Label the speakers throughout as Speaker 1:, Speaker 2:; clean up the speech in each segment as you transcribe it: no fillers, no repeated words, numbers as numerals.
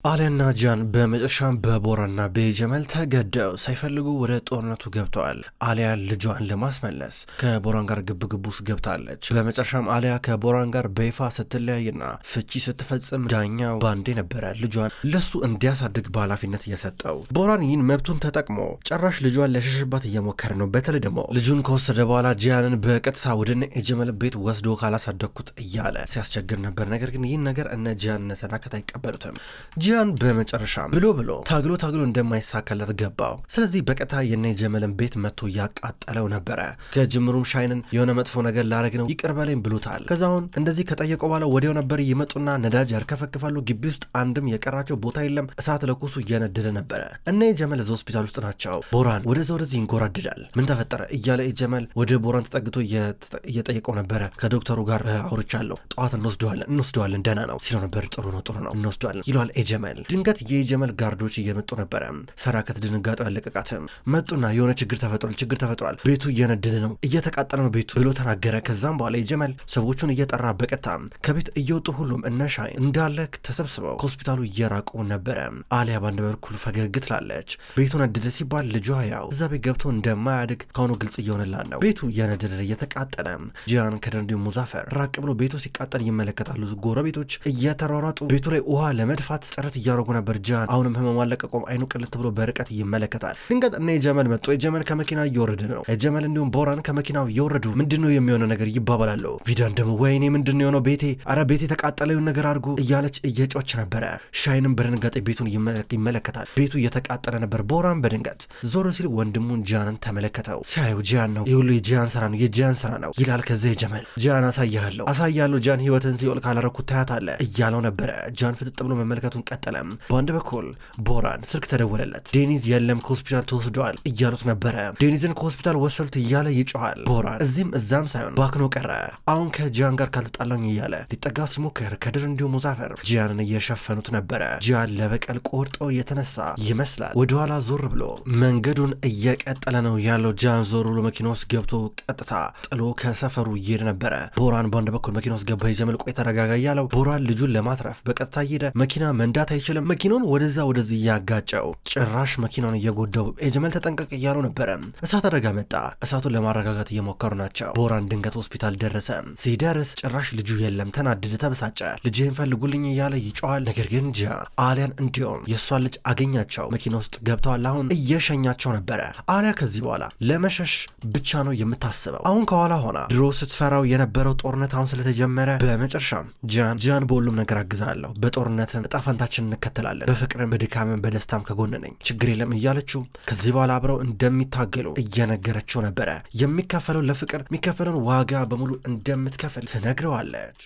Speaker 1: አሊያና ጃን በመጨረሻም በቦራና በጀመል ተገደው ሳይፈልጉ ወደ ጦርነቱ ገብተዋል። አሊያ ልጇን ለማስመለስ ከቦራን ጋር ግብግብ ውስጥ ገብታለች። በመጨረሻም አሊያ ከቦራን ጋር በይፋ ስትለያይና ፍቺ ስትፈጽም ዳኛው ባንዴ ነበረ ልጇን ለሱ እንዲያሳድግ በኃላፊነት እየሰጠው። ቦራን ይህን መብቱን ተጠቅሞ ጭራሽ ልጇን ሊያሸሽባት እየሞከረ ነው። በተለይ ደግሞ ልጁን ከወሰደ በኋላ ጂያንን በቀጥታ ወደ የጀመል ቤት ወስዶ ካላሳደግኩት እያለ ሲያስቸግር ነበር። ነገር ግን ይህን ነገር እነ ጂያን ሰዳከት አይቀበሉትም። ጂያን በመጨረሻም ብሎ ታግሎ እንደማይሳካለት ገባው። ስለዚህ በቀጥታ የነ ጀመልን ቤት መጥቶ ያቃጠለው ነበረ። ከጅምሩም ሻይንን የሆነ መጥፎ ነገር ላረግ ነው ይቅር በለኝ ብሎታል። ከዛውን እንደዚህ ከጠየቀው በኋላ ወዲያው ነበር ይመጡና ነዳጅ ያርከፈክፋሉ። ግቢ ውስጥ አንድም የቀራቸው ቦታ የለም። እሳት ለኩሱ እየነደደ ነበረ። እነ ጀመል እዛ ሆስፒታል ውስጥ ናቸው። ቦራን ወደዚህ ይንጎራድዳል። ምን ተፈጠረ እያለ ጀመል ወደ ቦራን ተጠግቶ እየጠየቀው ነበረ። ከዶክተሩ ጋር አውርቻለሁ፣ ጠዋት እንወስደዋለን ደህና ነው ሲለው ነበር። ጥሩ ነው እንወስደዋለን ይለዋል ጀመል። ድንገት የጀመል ጋርዶች እየመጡ ነበረ። ሰራከት ድንጋጤው ያለቀቃትም መጡና የሆነ ችግር ተፈጥሯል፣ ቤቱ እየነደደ ነው፣ እየተቃጠለ ነው ቤቱ ብሎ ተናገረ። ከዛም በኋላ የጀመል ሰዎቹን እየጠራ በቀጥታ ከቤት እየወጡ ሁሉም እነ ሻይን እንዳለ ተሰብስበው ከሆስፒታሉ እየራቁ ነበረ። አሊያ ባንድ በኩል ፈገግ ትላለች። ቤቱ ነደደ ሲባል ልጇ ያው እዛ ቤት ገብቶ እንደማያድግ ከሆኑ ግልጽ እየሆነላት ነው። ቤቱ እየነደደ እየተቃጠለ ጂያን ከደንዲው ሙዛፈር ራቅ ብሎ ቤቱ ሲቃጠል ይመለከታሉ። ጎረቤቶች እየተሯሯጡ ቤቱ ላይ ውሃ ለመድፋት ጥረት እያደረጉ ነበር። ጃን አሁንም ህመም አለቀቆም። አይኑ ቅልት ብሎ በርቀት ይመለከታል። ድንገት እነ የጀመል መጡ። የጀመል ከመኪና እየወረደ ነው። የጀመል እንዲሁም ቦራን ከመኪናው እየወረዱ ምንድነው የሚሆነው ነገር ይባባላሉ። ቪዳን ደግሞ ወይኔ ምንድነው የሆነው ቤቴ ተቃጠለውን ነገር አድርጉ እያለች እየጮች ነበረ። ሻይንም በድንጋጤ ቤቱን ይመለከታል። ቤቱ እየተቃጠለ ነበር። ቦራን በድንገት ዞር ሲል ወንድሙን ጃንን ተመለከተው። ሲያዩ ጃን ነው ይሁሉ የጃን ስራ ነው ይላል። ከዛ የጀመል ጃን አሳያለሁ ጃን ህይወትን ሲኦል ካላረኩት ታያታለህ እያለው ነበረ። ጃን ፍጥጥ ብሎ መመልከቱን ቀጠለም። በአንድ በኩል ቦራን ስልክ ተደወለለት። ዴኒዝ የለም ከሆስፒታል ተወስደዋል እያሉት ነበረ። ዴኒዝን ከሆስፒታል ወሰዱት እያለ ይጮሃል። ቦራን እዚህም እዛም ሳይሆን ባክኖ ቀረ። አሁን ከጂያን ጋር ካልተጣላኝ እያለ ሊጠጋ ሲሞክር ከድር እንዲሁም ሙዛፈር ጂያንን እየሸፈኑት ነበረ። ጂያን ለበቀል ቆርጦ የተነሳ ይመስላል። ወደኋላ ዞር ብሎ መንገዱን እየቀጠለ ነው ያለው። ጂያን ዞር ብሎ መኪና ውስጥ ገብቶ ቀጥታ ጥሎ ከሰፈሩ እየሄደ ነበረ። ቦራን በአንድ በኩል መኪና ውስጥ ገባ። የጀመል ቆይ ተረጋጋ እያለው ቦራን ልጁን ለማትረፍ በቀጥታ እየሄደ መኪና መንዳት አይችልም። መኪናውን ወደዚህ እያጋጨው ጭራሽ መኪናውን እየጎዳው የጀመል ተጠንቀቅ እያለው ነበረ። እሳት አደጋ መጣ። እሳቱን ለማረጋጋት እየሞከሩ ናቸው። ቦራን ድንገት ሆስፒታል ደረሰ። ሲደርስ ጭራሽ ልጁ የለም። ተናደደ፣ ተበሳጨ። ልጅህን ፈልጉልኝ እያለ ይጮሃል። ነገር ግን ጂያን አሊያን እንዲሁም የእሷን ልጅ አገኛቸው። መኪና ውስጥ ገብተዋል። አሁን እየሸኛቸው ነበረ። አሊያ ከዚህ በኋላ ለመሸሽ ብቻ ነው የምታስበው። አሁን ከኋላ ሆና ድሮ ስትፈራው የነበረው ጦርነት አሁን ስለተጀመረ በመጨረሻም ጂያን በሁሉም ነገር አግዛለሁ፣ በጦርነትም እጣ ፈንታችን እንከተላለን፣ በፍቅርም በድካምም በደስታም ከጎን ነኝ፣ ችግር የለም እያለችው ከዚህ በኋላ አብረው እንደሚታገሉ እየነገረችው ነበረ። የሚከፈለው ለፍቅር የሚከፈለውን ዋጋ በሙሉ እንደምትከፍል ትነግረዋለች።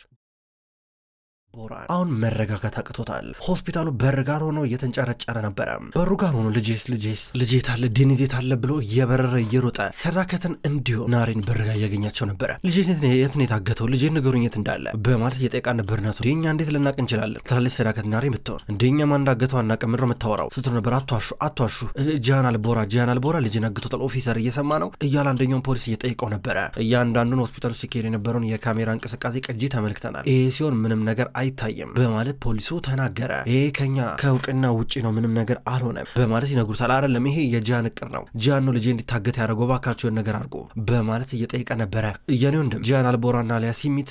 Speaker 1: ቦራን አሁን መረጋጋት አቅቶታል። ሆስፒታሉ በር ጋር ሆኖ እየተንጨረጨረ ነበረ። በሩ ጋር ሆኖ ልጄ ታለ ዴኒዝ ታለ ብሎ እየበረረ እየሮጠ ሰዳከትን እንዲሁ ናሬን በር ጋር እያገኛቸው ነበረ። ልጄ የት ነው የታገተው? ልጄ ንገሩኝ የት እንዳለ በማለት እየጠየቃ ነበር። እናቱ እኛ እንዴት ልናቅ እንችላለን ትላለች ሰዳከት። ናሬ ምትሆን እንደኛ ማን እንዳገተው አናውቅም ምድር የምታወራው ስትል ነበር። አትዋሹ ጂያን አልቦራ ልጄን አግቶታል፣ ኦፊሰር እየሰማ ነው እያለ አንደኛውን ፖሊስ እየጠየቀው ነበረ። እያንዳንዱን ሆስፒታሉ ሲካሄድ የነበረውን የካሜራ እንቅስቃሴ ቅጂ ተመልክተናል። ይሄ ሲሆን ምንም ነገር አይታየም በማለት ፖሊሱ ተናገረ። ይሄ ከኛ ከእውቅና ውጪ ነው፣ ምንም ነገር አልሆነም በማለት ይነግሩታል። አይደለም ይሄ የጂያን እቅድ ነው፣ ጂያን ነው ልጄ እንዲታገት ያደረገው፣ ባካቸውን ነገር አድርጎ በማለት እየጠየቀ ነበረ። የኔ ወንድም ጂያን አልቦራና አሊያ ሲሚት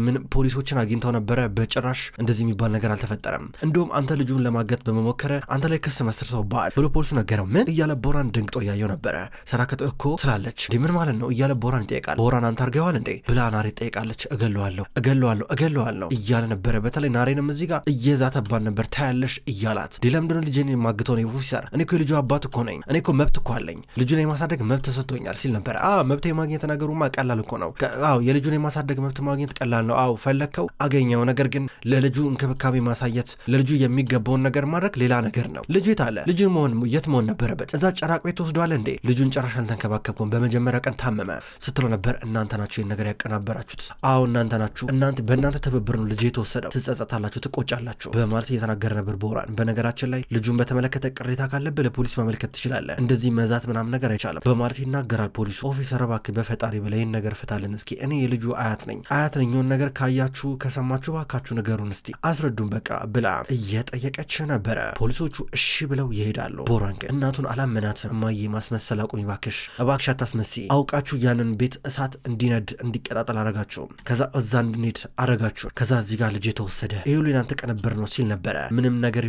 Speaker 1: ምን ፖሊሶችን አግኝተው ነበረ። በጭራሽ እንደዚህ የሚባል ነገር አልተፈጠረም። እንደውም አንተ ልጁን ለማገት በመሞከረ አንተ ላይ ክስ መስርተውብሃል ብሎ ፖሊሱ ነገረው። ምን እያለ ቦራን ድንግጦ እያየው ነበረ። ሰራከት እኮ ትላለች። ምን ማለት ነው እያለ ቦራን ይጠይቃል። ቦራን አንተ አርገዋል እንዴ ብላ ናሬ ትጠይቃለች። እገለዋለሁ እያለ ነበረ። በተለይ ናሬንም እዚህ ጋር እየዛተባን ነበር። ታያለሽ እያላት ለምንድነው ልጄን የማግተው ነው ኦፊሰር? እኔ እኮ የልጁ አባት እኮ ነኝ። እኔ እኮ መብት እኮ አለኝ። ልጁን የማሳደግ መብት ተሰጥቶኛል ሲል ነበር። መብት የማግኘት ነገሩማ ቀላል እኮ ነው። የልጁን የማሳደግ መብት ማግኘት ቀላል ነው። ፈለግከው አገኘው። ነገር ግን ለልጁ እንክብካቤ ማሳየት፣ ለልጁ የሚገባውን ነገር ማድረግ ሌላ ነገር ነው። ልጁ የታለ? ልጁን የት መሆን ነበረበት? እዛ ጨራቅ ቤት ተወስዷል እንዴ? ልጁን ጨራሽ አልተንከባከብኩም፣ በመጀመሪያ ቀን ታመመ ስትለው ነበር። እናንተ ናችሁ ይህን ነገር ያቀናበራችሁት። እናንተ ናችሁ። በእናንተ ትብብር ነው ልጅ የተወሰደው የተወሰደው። ትጸጸታላችሁ፣ ትቆጫላችሁ በማለት እየተናገረ ነበር ቦራን። በነገራችን ላይ ልጁን በተመለከተ ቅሬታ ካለብህ ለፖሊስ ማመልከት ትችላለህ፣ እንደዚህ መዛት ምናምን ነገር አይቻልም በማለት ይናገራል ፖሊሱ። ኦፊሰር እባክህ በፈጣሪ በላይ ይህን ነገር ፍታልን እስኪ፣ እኔ የልጁ አያት ነኝ የሆነ ነገር ካያችሁ ከሰማችሁ ባካችሁ ንገሩን እስቲ አስረዱን በቃ ብላ እየጠየቀች ነበረ። ፖሊሶቹ እሺ ብለው ይሄዳሉ። ቦራን ግን እናቱን አላመናትም። እማዬ ማስመሰል አቁሚ እባክሽ አታስመስይ፣ አውቃችሁ ያንን ቤት እሳት እንዲነድ እንዲቀጣጠል አረጋችሁ፣ ከዛ እዛ እንድንሄድ አረጋችሁ፣ ከዛ እዚህ ጋር ልጅ የተወሰደ ይህ ሁሉ የናንተ ቅንብር ነው ሲል ነበረ። ምንም ነገር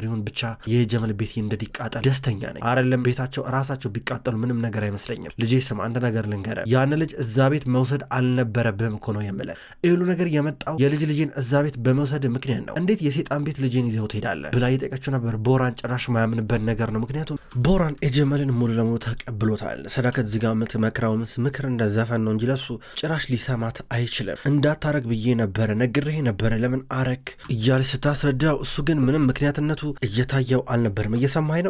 Speaker 1: ይሁን ብቻ የጀመል ቤት እንዲቃጠል ደስተኛ ነኝ። አይደለም ቤታቸው ራሳቸው ቢቃጠሉ ምንም ነገር አይመስለኝም። ልጄ ስም አንድ ነገር ልንገረ፣ ያን ልጅ እዛ ቤት መውሰድ አልነበረብህም እኮ ነው የምለ። ይህ ሁሉ ነገር የመጣው ልጅን እዛ ቤት በመውሰድ ምክንያት ነው። እንዴት የሴጣን ቤት ልጅን ይዘው ትሄዳለህ ብላ እየጠየቀችው ነበር። ቦራን ጭራሽ ማያምንበት ነገር ነው። ምክንያቱም ቦራን የጀመልን ሙሉ ለሙሉ ተቀብሎታል። ሰዳከት እዚህ ጋር የምትመክረው ምክር እንደ ዘፈን ነው እንጂ ለሱ ጭራሽ ሊሰማት አይችልም። እንዳታረግ ብዬ ነበረ ነግሬህ ነበረ ለምን አረክ እያለች ስታስረዳው እሱ ግን ምንም ምክንያትነቱ እየታየው አልነበርም። እየሰማኝ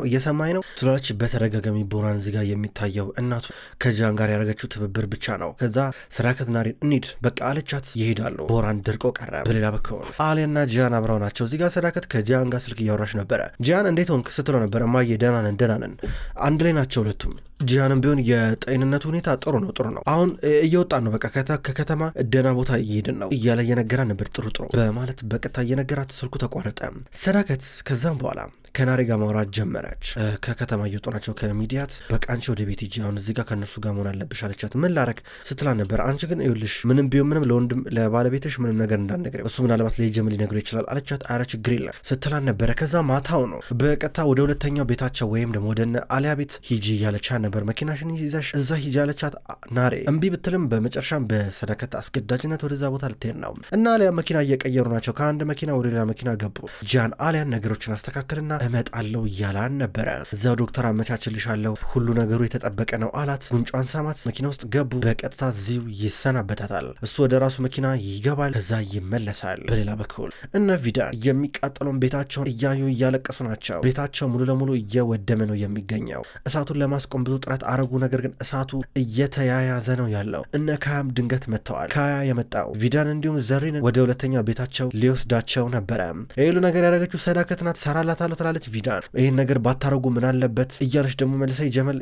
Speaker 1: ነው ትላለች በተደጋጋሚ። ቦራን እዚህ ጋር የሚታየው እናቱ ከጃን ጋር ያደረገችው ትብብር ብቻ ነው። ከዛ ሰዳከት ናሬን እንሂድ በቃ አለቻት። ይሄዳሉ። ቦራን ደርቆ ቀረ። በሌላ በኩል አሊያና ጂያን አብረው ናቸው። እዚህ ጋር ሰዳከት ከጂያን ጋር ስልክ እያወራች ነበረ። ጂያን እንዴት ሆንክ ስትለው ነበረ። እማዬ ደህና ነን አንድ ላይ ናቸው ሁለቱም። ጂያንም ቢሆን የጤንነቱ ሁኔታ ጥሩ ነው። አሁን እየወጣን ነው፣ በቃ ከከተማ ደህና ቦታ እየሄድን ነው እያለ እየነገራን ነበር። ጥሩ በማለት በቀጥታ እየነገራት ስልኩ ተቋረጠ። ሰዳከት ከዛም በኋላ ከናሬ ጋር ማውራት ጀመረች። ከከተማ እየወጡ ናቸው ከሚዲያት። በቃ አንቺ ወደ ቤት ሂጂ፣ አሁን እዚህ ጋር ከነሱ ጋር መሆን አለብሽ አለቻት። ምን ላረግ ስትላ ነበር። አንቺ ግን ይኸውልሽ ምንም ቢሆን ምንም ለወንድም ለባለቤትሽ ምንም ነገር እንዳትነግሪው፣ እሱ ምናልባት ለጀመል ሊነግረው ይችላል አለቻት። አረ ችግር የለም ስትላ ነበረ። ከዛ ማታው ነው በቀጥታ ወደ ሁለተኛው ቤታቸው ወይም ደግሞ ወደ አሊያ ቤት ሂጂ እያለቻት ነበር። መኪናሽን ይዘሽ እዛ ሂጂ አለቻት። ናሬ እምቢ ብትልም በመጨረሻም በሰዳከት አስገዳጅነት ወደዛ ቦታ ልትሄድ ነው እና አሊያ መኪና እየቀየሩ ናቸው። ከአንድ መኪና ወደ ሌላ መኪና ገቡ። ጃን አሊያን ነገሮችን አስተካከልና እመጣለሁ እያላን ነበረ። እዛው ዶክተር አመቻችልሻለሁ ሁሉ ነገሩ የተጠበቀ ነው አላት። ጉንጯን ሳማት። መኪና ውስጥ ገቡ። በቀጥታ እዚሁ ይሰናበታታል። እሱ ወደ ራሱ መኪና ይገባል። ከዛ ይመለሳል። በሌላ በኩል እነ ቪዳን የሚቃጠለውን ቤታቸውን እያዩ እያለቀሱ ናቸው። ቤታቸው ሙሉ ለሙሉ እየወደመ ነው የሚገኘው። እሳቱን ለማስቆም ብዙ ጥረት አረጉ። ነገር ግን እሳቱ እየተያያዘ ነው ያለው። እነ ካያም ድንገት መጥተዋል። ካያ የመጣው ቪዳን እንዲሁም ዘሪን ወደ ሁለተኛ ቤታቸው ሊወስዳቸው ነበረ። ይሄሉ ነገር ያደረገችው ሰዳከት ናት። ሰራላታለሁ ትላለች ቪዳን። ይህን ነገር ባታረጉ ምን አለበት እያለች ደግሞ መልሳ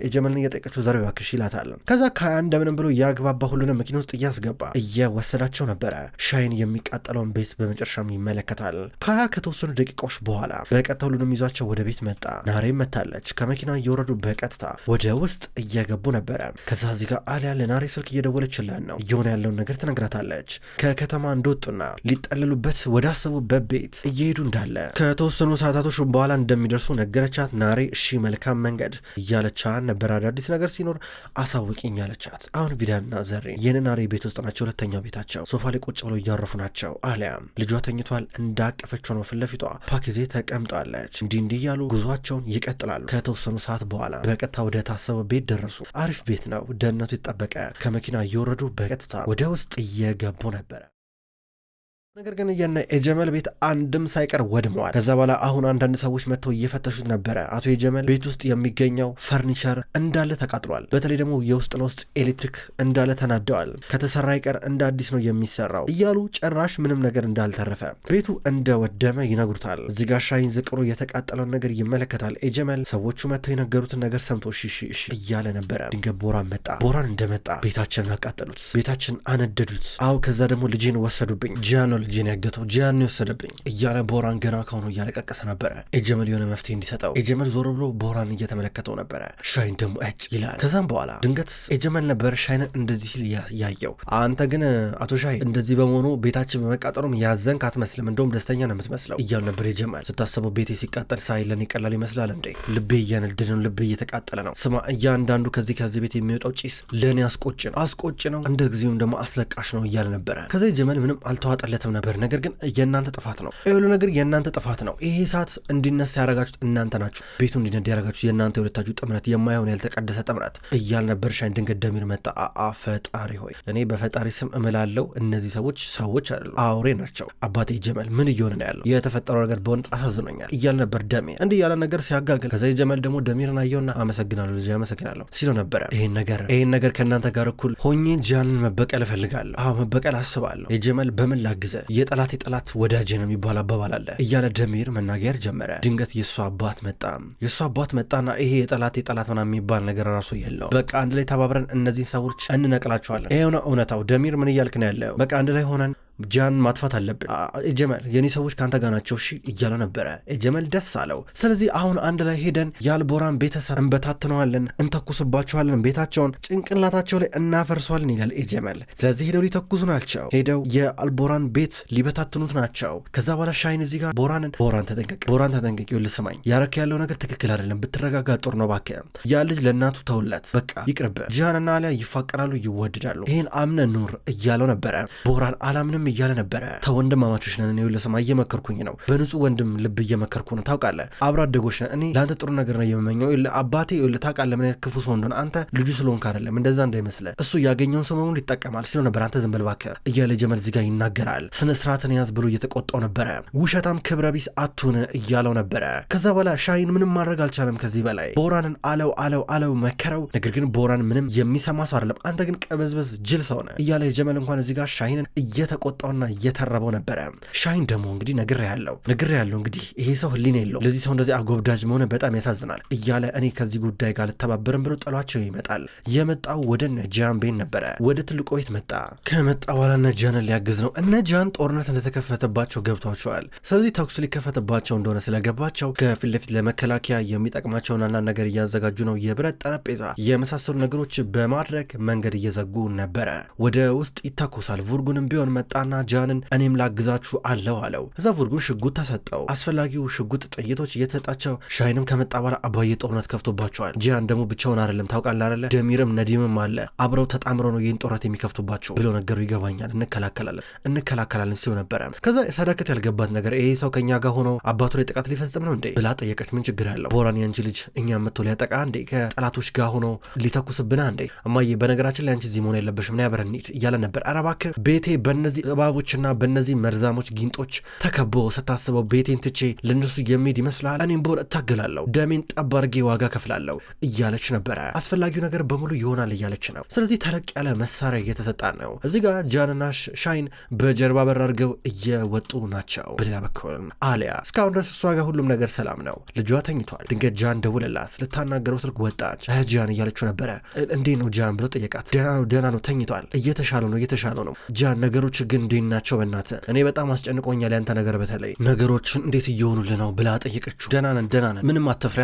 Speaker 1: የጀመልን እየጠየቀችው ዘር ባክሽ ይላታል። ከዛ ካያ እንደምንም ብሎ ያግባባ ሁሉንም መኪና ውስጥ እያስገባ እየወሰዳቸው ነበረ። ሻይን የሚቃጠለውን ቤት በመጨረሻም ይመለከታል። ካያ ከተወሰኑ ደቂቃዎች በኋላ በቀጥታ ሁሉንም ይዟቸው ወደ ቤት መጣ። ናሬም መታለች። ከመኪና እየወረዱ በቀጥታ ወደ ውስጥ እየገቡ ነበረ። ከዛ እዚህ ጋር አሊያ ለናሬ ስልክ እየደወለችላት ነው። እየሆነ ያለውን ነገር ትነግራታለች። ከከተማ እንደወጡና ሊጠለሉበት ወዳሰቡበት ቤት እየሄዱ እንዳለ ከተወሰኑ ሰዓታቶች በኋላ እንደሚደርሱ ነገረቻት። ናሬ እሺ መልካም መንገድ እያለቻት ነበር። አዳዲስ ነገር ሲኖር አሳውቂኝ ያለቻት። አሁን ቪዳንና ዘሬ የናሬ ቤት ውስጥ ናቸው። ሁለተኛው ቤታቸው ሶፋ ላይ ቁጭ ብለው እያረፉ ናቸው። አሊያ ልጇ ተኝቷል። እንዳቀፈችው ነው። ፊት ለፊቷ ፓኪዜ ተቀምጣለች። እንዲህ እያሉ ጉዟቸውን ይቀጥላሉ። ከተወሰኑ ሰዓት በኋላ በቀጥታ ወደ ታሰበው ቤት ደረሱ። አሪፍ ቤት ነው፣ ደህንነቱ ይጠበቀ። ከመኪና እየወረዱ በቀጥታ ወደ ውስጥ እየገቡ ነበረ። ነገር ግን የጀመል ቤት አንድም ሳይቀር ወድመዋል። ከዛ በኋላ አሁን አንዳንድ ሰዎች መጥተው እየፈተሹት ነበረ። አቶ የጀመል ቤት ውስጥ የሚገኘው ፈርኒቸር እንዳለ ተቃጥሏል። በተለይ ደግሞ የውስጥ ለውስጥ ኤሌክትሪክ እንዳለ ተናደዋል። ከተሰራ ይቀር እንደ አዲስ ነው የሚሰራው እያሉ ጭራሽ ምንም ነገር እንዳልተረፈ ቤቱ እንደወደመ ይነግሩታል። እዚህ ጋር ሻይን ዝቅሮ የተቃጠለውን ነገር ይመለከታል። የጀመል ሰዎቹ መጥተው የነገሩትን ነገር ሰምቶ እሺ እያለ ነበረ። ድንገት ቦራን መጣ። ቦራን እንደመጣ ቤታችንን አቃጠሉት፣ ቤታችን አነደዱት። አዎ ከዛ ደግሞ ልጄን ወሰዱብኝ፣ ጂያኖ ልጄን ያገተው ጂያን የወሰደብኝ እያለ ቦራን ገና ካሁኑ እያለቀቀሰ ነበረ። የጀመል የሆነ መፍትሄ እንዲሰጠው የጀመል ዞሮ ብሎ ቦራን እየተመለከተው ነበረ። ሻይን ደግሞ እጭ ይላል። ከዛም በኋላ ድንገት የጀመል ነበር ሻይንን እንደዚህ ሲል ያየው። አንተ ግን አቶ ሻይ እንደዚህ በመሆኑ ቤታችን በመቃጠሉም ያዘንክ አትመስልም፣ እንደውም ደስተኛ ነው የምትመስለው እያሉ ነበር የጀመል። ስታስበው ቤቴ ሲቃጠል ሳይለን ይቀላል ይመስላል እንዴ? ልቤ እያነደደ ነው፣ ልቤ እየተቃጠለ ነው። ስማ እያንዳንዱ ከዚህ ቤት የሚወጣው ጭስ ለእኔ አስቆጭ ነው እንደ ጊዜውም ደግሞ አስለቃሽ ነው እያለ ነበረ። ከዛ የጀመል ምንም አልተዋጠለትም ነበር። ነገር ግን የእናንተ ጥፋት ነው፣ ሁሉ ነገር የእናንተ ጥፋት ነው። ይሄ እሳት እንዲነሳ ያረጋችሁት እናንተ ናችሁ፣ ቤቱ እንዲነድ ያረጋችሁት የእናንተ የሁለታችሁ ጥምረት፣ የማይሆን ያልተቀደሰ ጥምረት እያል ነበር ሻይን። ድንገት ደሚር መጣ። ፈጣሪ ሆይ እኔ በፈጣሪ ስም እምላለው እነዚህ ሰዎች አይደሉ፣ አውሬ ናቸው። አባቴ ጀመል ምን እየሆነ ነው ያለው? የተፈጠረው ነገር በእውነት አሳዝኖኛል እያል ነበር ደሚር። እንዲህ ያለ ነገር ሲያጋግል ከዛ ጀመል ደግሞ ደሚርን አየውና አመሰግናለሁ ልጅ አመሰግናለሁ ሲለው ነበረ። ይሄን ነገር ከእናንተ ጋር እኩል ሆኜ ጃንን መበቀል እፈልጋለሁ። መበቀል አስባለሁ። የጀመል በምን ላግዘ የጠላት የጠላት ወዳጅ ነው የሚባል አባባል አለ እያለ ደሚር መናገር ጀመረ። ድንገት የእሱ አባት መጣና ይሄ የጠላት ምናምን የሚባል ነገር ራሱ የለው፣ በቃ አንድ ላይ ተባብረን እነዚህን ሰዎች እንነቅላቸዋለን። ይሄ ነው እውነታው። ደሚር ምን እያልክ ነው ያለው? በቃ አንድ ላይ ሆነን ጃን ማጥፋት አለብን። ጀመል የኔ ሰዎች ካንተ ጋር ናቸው እሺ እያለ ነበረ። ጀመል ደስ አለው። ስለዚህ አሁን አንድ ላይ ሄደን የአልቦራን ቤተሰብ እንበታትነዋለን፣ እንተኩስባቸዋለን፣ ቤታቸውን ጭንቅላታቸው ላይ እናፈርሰዋለን ይላል ጀመል። ስለዚህ ሄደው ሊተኩሱ ናቸው፣ ሄደው የአልቦራን ቤት ሊበታትኑት ናቸው። ከዛ በኋላ ሻይን እዚህ ጋር ቦራን ተጠንቀቅ፣ ይኸውልህ ስማኝ፣ ያረክ ያለው ነገር ትክክል አይደለም፣ ብትረጋጋ ጥሩ ነው እባክህ። ያ ልጅ ለእናቱ ተውለት፣ በቃ ይቅርብ። ጃንና አሊያ ይፋቀራሉ፣ ይወድዳሉ፣ ይሄን አምነ ኑር እያለው ነበረ። ቦራን አላምንም እያለ ነበረ። ተወንድማማቾች ነን፣ እኔ ለሰማ እየመከርኩኝ ነው፣ በንጹህ ወንድም ልብ እየመከርኩ ነው። ታውቃለህ አብሮ አደጎች ነን፣ እኔ ለአንተ ጥሩ ነገር ነው የምመኘው። አባቴ ታውቃለህ ምን ክፉ ሰው እንደሆነ፣ አንተ ልጁ ስለሆንክ አይደለም፣ እንደዛ እንዳይመስልህ፣ እሱ ያገኘውን ሰው በሙሉ ይጠቀማል ሲለው ነበር። አንተ ዝም በል እባክህ እያለ ጀመል እዚህ ጋር ይናገራል። ስነ ስርዓትን ያዝ ብሎ እየተቆጣው ነበረ። ውሸታም ክብረ ቢስ አቱን እያለው ነበረ። ከዛ በኋላ ሻይን ምንም ማድረግ አልቻለም ከዚህ በላይ። ቦራንን አለው መከረው። ነገር ግን ቦራን ምንም የሚሰማ ሰው አይደለም። አንተ ግን ቀበዝበዝ ጅል ሰው ነህ እያለ ጀመል እንኳን እዚህ ጋር ሻይንን እየተቆጣውና እየተረበው ነበረ። ሻይን ደግሞ እንግዲህ ነግሬ ያለው እንግዲህ ይሄ ሰው ህሊና የለው፣ ለዚህ ሰው እንደዚህ አጎብዳጅ መሆነ በጣም ያሳዝናል እያለ እኔ ከዚህ ጉዳይ ጋር ልተባበርም ብሎ ጥሏቸው ይመጣል። የመጣው ወደ ጃን ቤት ነበረ። ወደ ትልቁ ቤት መጣ። ከመጣ በኋላ እነ ጃንን ሊያግዝ ነው። እነ ጃን ጦርነት እንደተከፈተባቸው ገብቷቸዋል። ስለዚህ ተኩስ ሊከፈትባቸው እንደሆነ ስለገባቸው ከፊት ለፊት ለመከላከያ የሚጠቅማቸውን አንዳንድ ነገር እያዘጋጁ ነው። የብረት ጠረጴዛ የመሳሰሉ ነገሮች በማድረግ መንገድ እየዘጉ ነበረ። ወደ ውስጥ ይተኩሳል። ቡርጉንም ቢሆን መጣና ጃንን እኔም ላግዛችሁ አለው። እዛ ቡርጉን ሽጉጥ ተሰጠው። አስፈላጊው ሽጉጥ ጥይቶች እየተሰጣቸው ሻይንም ከመጣ በኋላ አባዬ ጦርነት ከፍቶባቸዋል። ጃን ደግሞ ብቻውን አይደለም ታውቃለህ አይደለ? ደሚርም ነዲምም አለ፣ አብረው ተጣምረው ነው ይህን ጦርነት የሚከፍቱባቸው ብሎ ነገሩ። ይገባኛል እንከላከላለን ሲሉ ነበረ። ከዛ ሰዳከት ያልገባት ነገር ይሄ ሰው ከኛ ጋር ሆኖ አባቱ ላይ ጥቃት ሊፈጽም ነው እንዴ ብላ ጠየቀች። ምን ችግር ያለው ቦራን ያንቺ ልጅ እኛ መጥቶ ሊያጠቃ እንዴ? ከጠላቶች ጋር ሆኖ ሊተኩስብና እንዴ? እማዬ በነገራችን ላይ አንቺ እዚህ መሆን የለበሽም ምን ያበረኒት እያለ ነበር። ኧረ እባክህ ቤቴ በእነዚህ እባቦችና በእነዚህ መርዛሞች ጊንጦች ተከቦ ስታስበው ቤቴን ትቼ ለእነሱ የሚሄድ ይመስላል? እኔም ቦር እታገላለሁ፣ ደሜን ጠብ አድርጌ ዋጋ ከፍላለሁ እያለች ነበረ። አስፈላጊው ነገር በሙሉ ይሆናል እያለች ነው። ስለዚህ ተለቅ ያለ መሳሪያ እየተሰጣ ነው። እዚህ ጋር ጃንና ሻይን በጀርባ በር አድርገው እየወጡ ናቸው። በሌላ በኩል አሊያ እስካሁን ድረስ እሷ ጋር ሁሉም ነገር ሰላም ነው። ልጇ ተኝቷል። ድንገት ጃን ደውለላት። ልታናገረው ስልክ ወጣች። ጃን እያለችው ነበረ። እንዴት ነው ጃን ብሎ ጠየቃት። ደህና ነው ተኝቷል፣ እየተሻለው ነው ጃን። ነገሮች ግን እንዴት ናቸው? በእናትህ እኔ በጣም አስጨንቆኛል ያንተ ነገር፣ በተለይ ነገሮችን እንዴት እየሆኑልህ ነው ብላ ጠየቀችው። ደህና ነን፣ ምንም አትፍሪ፣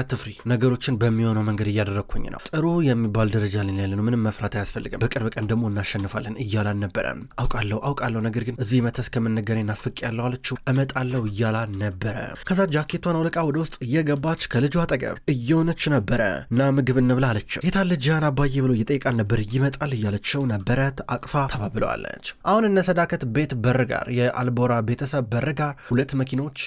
Speaker 1: ነገሮችን በሚሆነው መንገድ እያደረግኩኝ ነው። ጥሩ የሚባል ደረጃ ላይ ያለ ነው፣ ምንም መፍራት አያስፈልግም፣ በቅርብ ቀን ደግሞ እናሸንፋለን እያላን ነበረ። አውቃለሁ ነገር ግን እዚህ መተህ እስከምንገናኝ ናፍቄያለሁ አለችው። እመጣለሁ እያላ ነበረ። ከዛ ጃኬቷን አውልቃ ወደ ውስጥ እየገባች ከልጇ አጠገብ እየሆነች ነበረ። ና ምግብ እንብላ አለችው። የታለ ጃን አባዬ ብሎ እየጠየቃን ነበር። ይመጣል እያለችው ነበረ። አቅፋ ተባብለዋለች። አሁን እነ ሰዳከት ቤት በር ጋር የአልቦራ ቤተሰብ በር ጋር ሁለት መኪኖች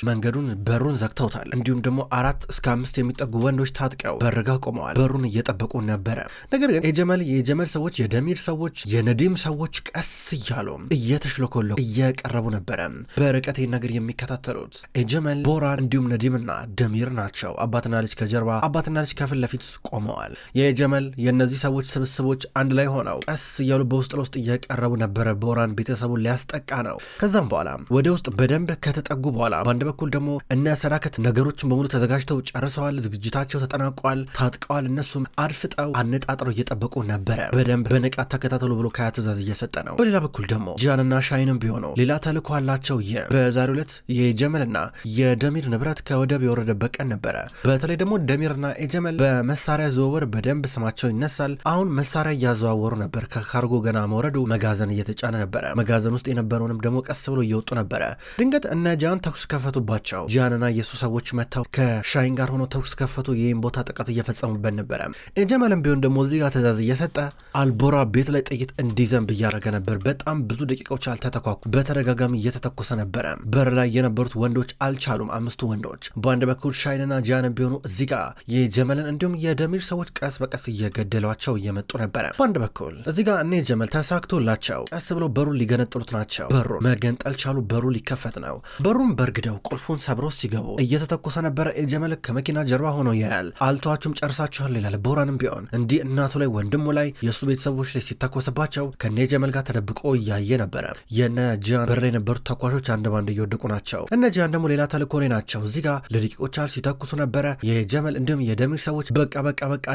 Speaker 1: በሩን ዘግተውታል። እንዲሁም ደግሞ 4 እስከ 5 የሚጠጉ ወንዶች ታጥቀው በር ጋር ቆመዋል። በሩን እየጠበቁ ነበረ። ነገር ግን የጀመል ሰዎች፣ የደሚር ሰዎች፣ የነዲም ሰዎች ቀስ እያሉ እየተሽለኮለው እየቀረቡ ነበረ። በርቀት ነገር የሚከታተሉት የጀመል ቦራን እንዲሁም ነዲምና ደሚር ናቸው። አባትና ልጅ ከጀርባ፣ አባትና ልጅ ከፊት ለፊት ቆመዋል። የጀመል የእነዚህ ሰዎች ስብስቦች አንድ ላይ ሆነው ቀስ እያሉ በውስጥ ለውስጥ እየቀረቡ ነበረ። ቦራን ቤተሰቡን ሊያስጠቃ ነው። ከዛም በኋላ ወደ ውስጥ በደንብ ከተጠጉ በኋላ በአንድ በኩል ደግሞ እነ ሰዳከት ነገሮችን በሙሉ ተዘጋጅተው ጨርሰዋል። ዝግጅታቸው ተጠናቋል። ታጥቀዋል። እነሱም አድፍጠው አነጣጥረው እየጠበቁ ነበረ። በደንብ በንቃት ተከታተሉ ብሎ ከያ ትእዛዝ እየሰጠ ነው። በሌላ በኩል ደግሞ ጃንና ሻይንም ቢሆነው ሌላ ተልዕኮ አላቸው። በዛሬው ዕለት የጀመልና የደሚር ንብረት ከወደብ የወረደበት ቀን ነበረ። በተለይ ደግሞ ደሚርና የጀመል በመሳሪያ ዝውውር በደንብ ስማቸው ይነሳል። አሁን መሳሪያ እያዘዋወሩ ነበር። ከካርጎ ገና መውረዱ መጋዘን እየተጫነ ነበረ። መጋዘን ውስጥ የነበረውንም ደግሞ ቀስ ብሎ እየወጡ ነበረ። ድንገት እነ ጃን ተኩስ ከፈቱባቸው። ጃንና የሱ ሰዎች መጥተው ከሻይን ጋር ሆኖ ተኩስ ከፈቱ። ይህም ቦታ ጥቃት እየፈጸሙበት ነበረ። የጀመልም ቢሆን ደግሞ እዚህ ጋር ትእዛዝ እየሰጠ አልቦራ ቤት ላይ ጥይት እንዲዘንብ እያደረገ ነበር። በጣም ብዙ ደቂቃዎች አልተተኳኩ። በተደጋጋሚ እየተተኮሰ ነበረ። በር ላይ የነበሩት ወንዶች አልቻሉም። 5 ወንዶች በአንድ በኩል ሻይንና ጃን ቢሆኑ እዚህ ጋር የጀመልን እንዲሁም የደሚር ሰዎች ቀስ በቀስ እየገደሏቸው እየመጡ ነበረ። በአንድ በኩል እዚህ ጋር እነ ጀመል ተሳክቶላቸው ቀስ ብለው በሩን ሊገነጥሉት ናቸው። ናቸው። በሩን መገንጠል ቻሉ። በሩ ሊከፈት ነው። በሩን በርግደው ቁልፉን ሰብረው ሲገቡ እየተተኮሰ ነበረ። ኤልጀመል ከመኪና ጀርባ ሆኖ ያያል። አልተዋችሁም ጨርሳችኋል ይላል። ቦራንም ቢሆን እንዲህ እናቱ ላይ ወንድሙ ላይ የእሱ ቤተሰቦች ላይ ሲተኮስባቸው ከነ ኤልጀመል ጋር ተደብቆ እያየ ነበረ። የነ ጂያን በር ላይ የነበሩት ተኳሾች አንድ ባንድ እየወደቁ ናቸው። እነ ጂያን ደግሞ ሌላ ተልእኮ ላይ ናቸው። እዚህ ጋር ለደቂቆች ያህል ሲተኩሱ ነበረ። የጀመል እንዲሁም የደሚር ሰዎች በቃ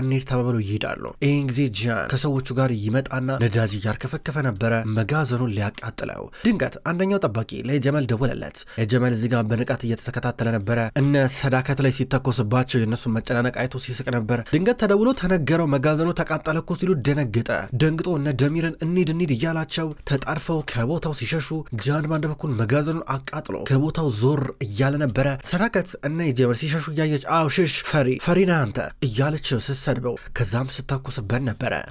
Speaker 1: እንሂድ ተባብሎ ይሄዳሉ። ይህን ጊዜ ጂያን ከሰዎቹ ጋር ይመጣና ነዳጅ እያርከፈከፈ ነበረ መጋዘኑን ሊያቃጥለው። ድንገት አንደኛው ጠባቂ ለጀመል ደወለለት። የጀመል እዚህ ጋር በንቃት እየተከታተለ ነበረ። እነ ሰዳከት ላይ ሲተኮስባቸው የእነሱን መጨናነቅ አይቶ ሲስቅ ነበር። ድንገት ተደውሎ ተነገረው መጋዘኑ ተቃጠለ እኮ ሲሉ ደነገጠ። ደንግጦ እነ ደሚርን እንሂድ እያላቸው ተጣርፈው ከቦታው ሲሸሹ ጂያን ባንድ በኩል መጋዘኑን አቃጥሎ ከቦታው ዞር እያለ ነበረ። ሰዳከት እነ ጀመል ሲሸሹ እያየች አው ሽሽ ፈሪ ነህ አንተ እያለች ስትሰድበው ከዛም ስተኩስበት ነበረ።